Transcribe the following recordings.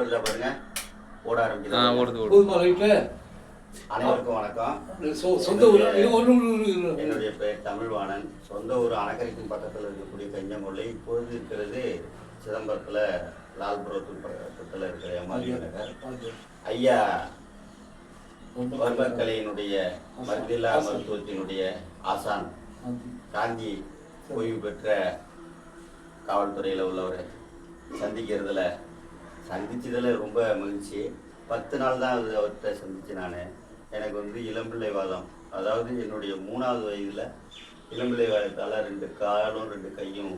பாருங்க ஓட ஆரம்பிக்குது. அனைவருக்கும் வணக்கம். என்னுடைய பெயர் தமிழ்வாணன். சொந்த ஊர் அணக்கரைக்கும் பக்கத்தில் இருக்கக்கூடிய கஞ்சமொழி. இப்பொழுது இருக்கிறது சிதம்பரத்தில் லால்புரத்தூர் பக்கத்தில் இருக்கிற எம்ஆர்டி நகர். ஐயா வர்மக்கலையினுடைய மருந்தில்லா மருத்துவத்தினுடைய ஆசான் காந்தி ஓய்வு பெற்ற காவல்துறையில் உள்ளவர் சந்திச்சதில் ரொம்ப மகிழ்ச்சி. 10 நாள் தான் அவர்கிட்ட சந்திச்சு. எனக்கு இளம்பிள்ளை வாதம், அதாவது என்னுடைய 3வது வயதில் இளம்பிள்ளை வாதத்தால் 2 காலும் 2 கையும்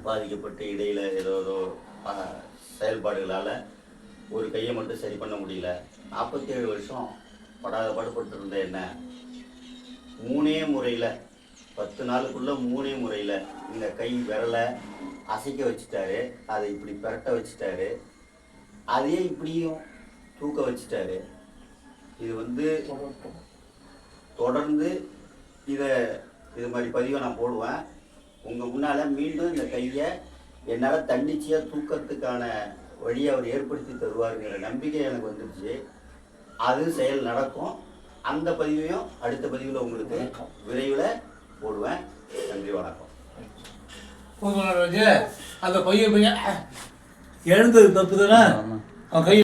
பாதிக்கப்பட்டு இடையில் ஏதோ செயல்பாடுகளால் ஒரு கையை மட்டும் சரி பண்ண முடியல. 47 வருஷம் படாத பாடுபட்டு இருந்த என்ன 3 முறையில் 10 நாளுக்குள்ள 3 முறையில் இந்த கை விரலை அசைக்க வச்சுட்டாரு, அதை இப்படி பெரட்ட வச்சுட்டாரு, அதையே இப்படியும் தூக்க வச்சுட்டாரு. இது தொடர்ந்து இது மாதிரி பதிவை நான் போடுவேன். உங்கள் முன்னால் மீண்டும் இந்த கையை என்னால் தன்னிச்சையாக தூக்கத்துக்கான வழியை அவர் ஏற்படுத்தி தருவாருங்கிற நம்பிக்கை எனக்கு வந்துடுச்சு. அது செயல் நடக்கும். அந்த பதிவையும் அடுத்த பதிவில் உங்களுக்கு விரைவில் போடுவேன். நன்றி, வணக்கம். அந்த பையன் எழுந்தது தப்பு தானே. அவன் கை